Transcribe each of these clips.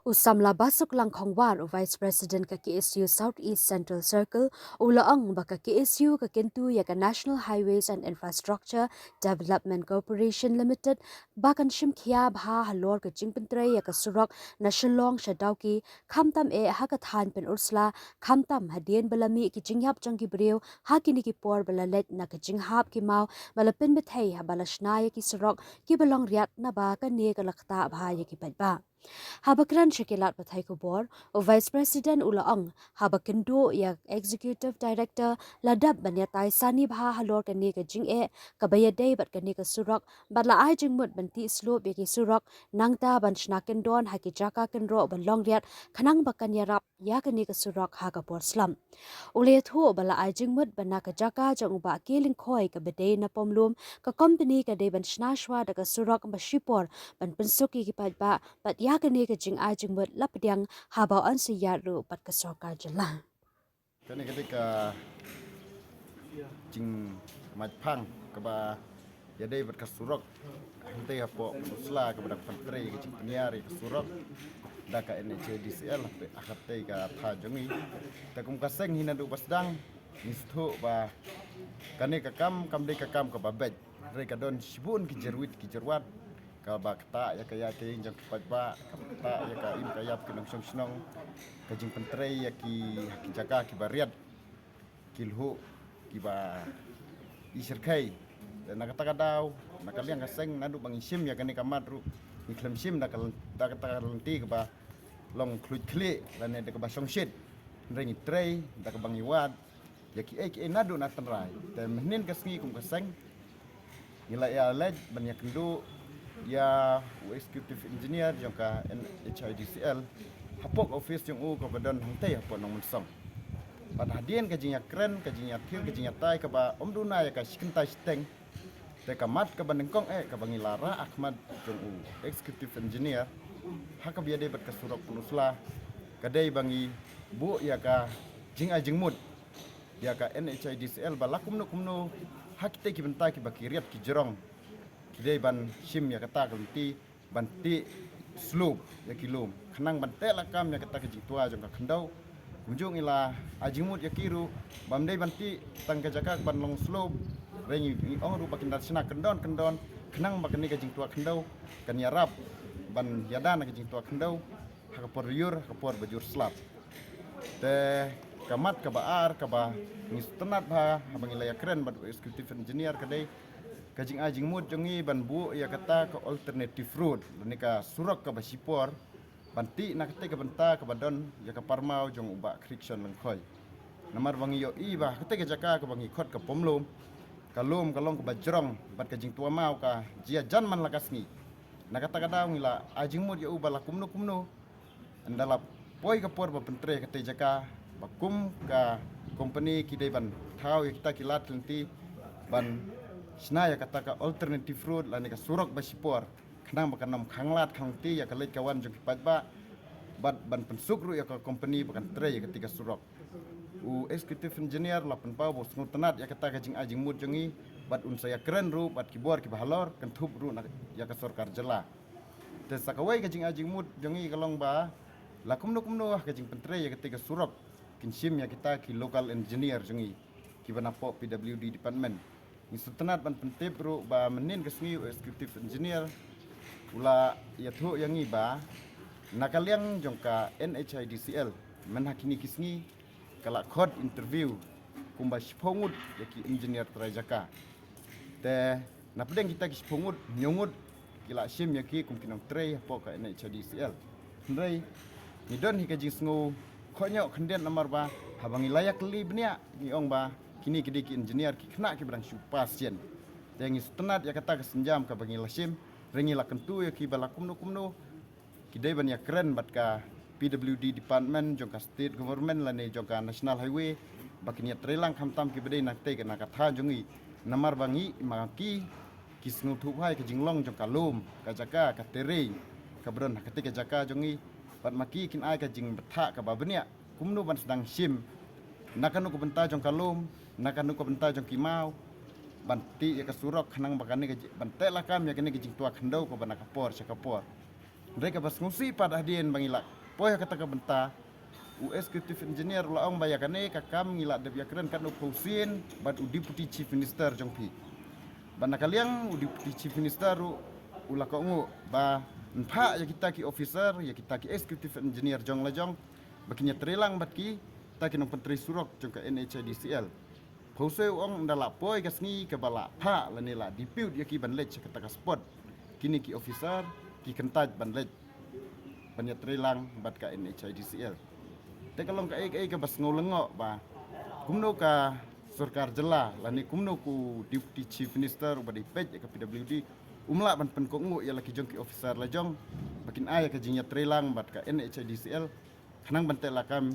Usamla basuk lang khongwar o Vice President ka KSU Southeast Central Circle ulaang baka KSU ka kentu ya ka National Highways and Infrastructure Development Corporation Limited bakan shimkhia bha halor ka jingpentre ya ka surok na shillong shadauki khamtam e ha ka than pen ursla khamtam hadien balami ki jinghap jangki breu ha kini ki por balalet na ka jinghap ki mau balapin bethai ha balashna ya ki surok ki balong riat na ba ka ne ka lakta bha ya ki ba Habakran Shakilat Pathai Kubor, o Vice President Ulaong, Habakendo ya Executive Director Ladab Banyatai Sani Bha Halor Kani ka Jing E, Kabayade Bat Kani ka Surok, Batla Ai Jing Mut Banti Slope Yaki Surok, Nangta Ban Shnakendon Haki Jaka Kendro Ban Longriat, Kanang Bakan Yarap, Yakani ka Surok Hakapor Slum. Ule thu bala ai jingmut bana ka jaka jang uba kiling khoi ka bede na pomlum ka company ka de ban shnashwa da ka surok ba shipor ban pensuki ki ba pat ya ka ne ka jing ai jingmut lapdyang haba an si ya ru pat ka sorkar jala Kani ketika jing majpang keba yadai berkasurok hante hapo usla kepada penteri ke jing penyari kesurok daka NHDCL akate ka tha jongi takum kaseng hina du pasdang nistho ba kani kam de kam ka babet re ka don shibun ki jerwat ka ba kata ya kaya ting jang kipat ba kata ya ka im kayap ki nong snong ka jing penteri ya ki jaga ki bariat kilhu ki ba iserkai dan nakata daw nakaliang kaseng nadu bangisim ya kani kamadru iklam sim nakal kata lenti ke ba long kluit kli lan de ke ba songshit ring trei da ke bangiwad ya ki nadu na tenrai te menin kasngi kum kaseng nila ya led banyak kendu ya executive engineer jangka NHIDCL hapok office yang u ko badan hangtai hapok nong mensong pada hadian kajinya keren kajinya tir kajinya tai ke ba omduna ya ka shikintai steng te kamat ka banengkong ka bangilara Ahmad jong u executive engineer haka biade bat ka surok punusla kadai bangi bu ya ka jing mut ya ka NHIDCL balakum no kumno hakte ki bentai ki bakiriat ki jerong kidai ban shim ya kata kalti banti slope ya kilum khanang bante lakam ya kata ki tua jong ka khandau kunjung ila ajimut ya kiru bamdai banti tang ka jaka ban long slope rengi ong ru bakin darsina kendon kenang bakan ni ka jing tua khandau kan yarap ban yadana ka jing tua khandau hakapor yur hakapor bajur slap te kamat ka baar ka ba nistenat ha habang ilaya keren bad executive engineer kadai kajing mut jongi ban bu ya kata ka alternative route ka surak ka basipor banti nak kate ka benta ka badon ya ka parmau jong uba friction lengkhoi namar bangi yo i ba kate ka jaka ka bangi khot ka pomlom kalom kalong ka bajrong bat ka jing tua mau ka jia jan man lakasni nakata ka daw ngila ajing mut ya uba la kumno andala poi ka por ba pentre kate jaka bakum ka company kidai ban thau ya kita kilat lenti ban snaya kata ka alternative route la ni ka surok basipor khnang bakanam khanglat khangti ya kalet kawan jong kipat ba ban pensuk ru ya ka company bakan tre ya ketika surok u executive engineer la penpau bos ngutenat ya kata ka jing ajing mut jongi bat un saya keren ru bat kibor ki bahalor kan thup ru ya ka sorkar jela te sakawai ka jing ajing mut jongi kalong ba la kumno ka jing pentre ya ketika surok kinsim ya kita ki local engineer jongi ki banapo PWD department ni sutenat ban pentip ru ba menin kesni executive engineer ula ya thu yang iba nakaliang jongka NHIDCL menhakini kisni kala khod interview kumba spongut yaki engineer trajaka te napdeng kita kispongut nyongut kila sim yaki kumkinang tre poka NHIDCL ndai ni don hikajing sngu khonyo khenden namar ba habangi layak li bnia ni ong ba kini kidiki engineer ki kena ki berang supasien yang istenat ya kata kesenjam ka bangi lasim rengi la kentu ya ki balakum no kidai ban ya keren bat ka PWD department jongka state government la ne jongka national highway bakin ya trelang khamtam ki bedai nak te ka nakatha jongi namar bangi maki kisnu thu hai ka jinglong jongka lum ka jaka ka terei ka bron ka te ka jaka jongi bat maki kin ai ka jing betha ka babenia kumnu ban sedang sim nakanu ko benta jong kalum nakanu ko benta jong kimau banti ya kasurok khanang bakane ke bantai lakam ya kene ke jing tua khandau ko banaka por sakapor mereka bas ngusi pada hadien bangilak poy kata ka benta executive engineer ulaong bayakane kakam ngila de biakren kan opousin bat deputy chief minister jongpi ban nakaliang deputy chief minister ula ko ngu ba mpa ya kita ki officer ya kita ki executive engineer jong la jong bakinya trelang bat ki ta ki nong penteri surok jong ka NHIDCL Pause ong ndala poy kasngi ke bala pa lanila dispute ya ki ban lech kata ka spot kini ki officer ki kentaj ban lech banya trelang bat ka NHIDCL te kalong ka ai ka bas ngolengok ba kumno ka sarkar jela lani kumno ku deputy chief minister ba di pej ka PWD umla ban pen ko ngu ya laki jong ki officer la jong bakin ay ka jinya trelang bat ka NHIDCL kanang ban te lakam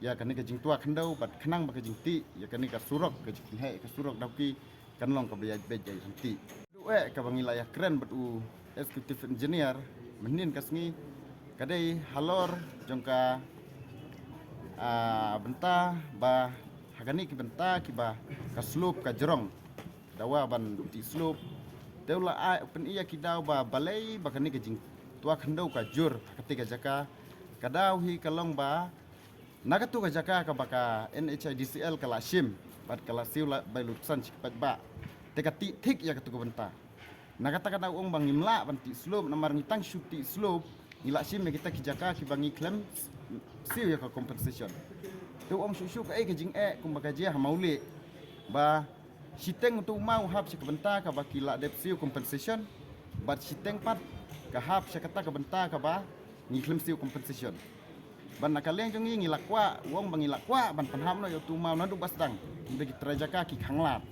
ya kani ka jing tua khandau bat kanang ba ka jing ti ya kani ka surok ka jing he ka surok dapki kanlong ka bejai bejai ti duwe ka bangila ya keren bat u executive engineer menin kasngi kadai halor jong ka benta ba hagani ki benta ki ba ka slope ka jerong dawa ban ti slope teula a pen iya ki daw ba balai ba kani ka jing tua khandau ka jur ketika jaka kadau hi kalong ba nagatu ka jaka ka baka NHIDCL kala shim bat kala siula bai lutsan cikpat ba teka ti tik ya katu ka benta nagata ka daw ong bangimla ban ti slope namar ngitang shoot ti slope ngila shim ya kita ki jaka ki bangi klem siu ya ka compensation tu om susu ka ke jing kum baka dia mauli ba siteng tu mau hap se benta ka bakila dep siu compensation bat siteng pat ka hap se kata ka benta ka ba ni klem siu compensation ban nakaleng jong ngi lakwa wong bangi lakwa ban panham no yo tu mau nadu basdang bagi trajaka ki khanglat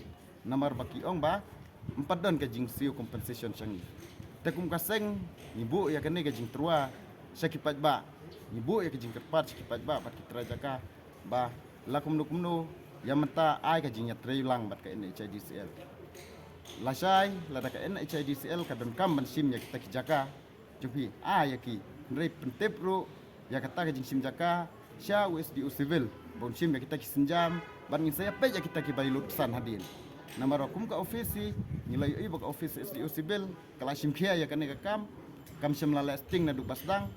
namar baki ong ba empadon ka jing siu compensation changi tekum kaseng ibu ya kene ka jing trua sakipat ba ibu ya kejing kerpat sakipat ba pat kitra jaka ba lakum nukumnu ya menta ai ka jingnya trelang bat ka NHIDCL lasai lada ka NHIDCL ka don kam ban sim ya kita ki jaka jupi ya ki ndrei pentep ru ya kata ka jing sim jaka sya USDU civil bon sim ya kita ki senjam ban ngin saya pe ya kita ki bali lutsan hadin namar kum ka ofisi nilai ai bak ofisi SDU civil kala sim khia ya kane ka kam sim la lasting na du basdang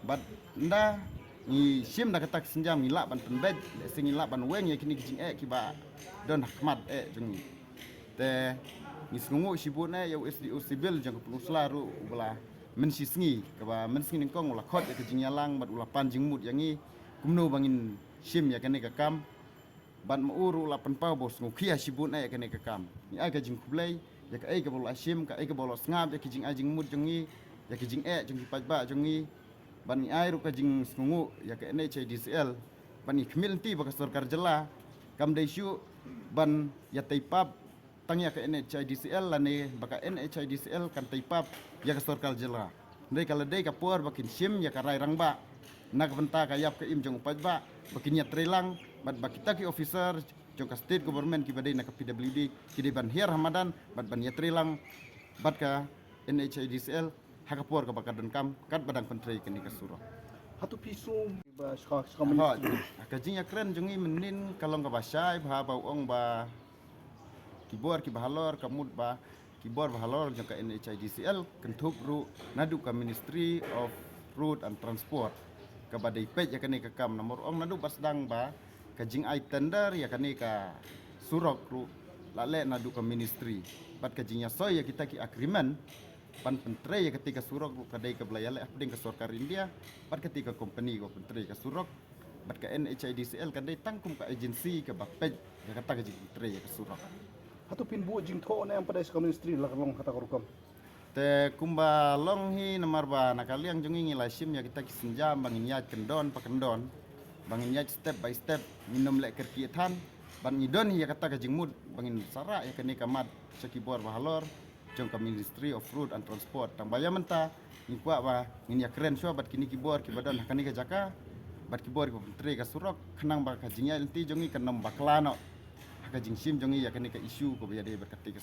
bat nda ni sim da katak senjam ni la ban penbed sing la ban weng ya kini kijing ki ba don hikmat jeng te ni sungu sibune ya SDU civil jeng pelusla ru bela mensisngi ka ba mensngi kong la khot ya kijing yalang bat ula panjing mut yangi kumno bangin sim ya kene ka kam ban mauru la penpau bos ngukia sibune ya kene ka kam ni aga jing kublai ya ka ka bol sim ka bolos ngab ya kijing ajing mut jengi ya kijing jeng pajba jengi bani airu ka jing sungu ya ke NHIDCL bani khmil ti baka sarkar jela kam dai shu ban ya taipap tangya ke NHIDCL lane baka NHIDCL kan taipap ya ka sarkar jela ndai kala dai ka por bakin sim ya ka rai rangba nak benta ka yap ka im jong pajba bakin ya trelang bat bakita ki officer jong ka state government ki badai nak PWD ki ban hier Ramadan bat ban ya trelang bat ka NHIDCL hakapor ka baka don kam kat badang penteri kini kasuro hatu pisu ba ska ministry ka jinya kren jongi menin kalong ka basai ba ong ba kibor ki bahalor kamut ba kibor bahalor jong ka NHIDCL kentup ru nadu ka Ministry of Road and Transport ka badai pej ya kani ka kam nomor ong nadu basdang ba ka jing ai tender ya kani ka surok ru lale nadu ka ministry bat ka jinya soy ya kita ki agreement pan penteri ya ketika surok kadai ke belayale apding ke sarkar India pat ketika company ko penteri ke surok bat ke NHIDCL kadai tangkum ke agensi ke bapej ya kata ke penteri ke surok hatu pin bu jing tho na pada ska ministry la kalong kata korukam te kumba long hi namar ba nakaliang jongi ngila sim ya kita kisenjam bangin yat kendon pakendon bangin yat step by step minum lek kerkietan ban ngidon ya kata ke jingmud bangin sara ya kene kamat sekibor bahalor jong ka Ministry of Road and Transport tang baya menta ni kwa ba ngin ya keren so bat kini kibor ki badan kani ka jaka bat kibor ko menteri ka surok kenang ba ka jingya inti jongi kanam baklano ka jing sim jongi ya kani ka isu ko biya de berkati ka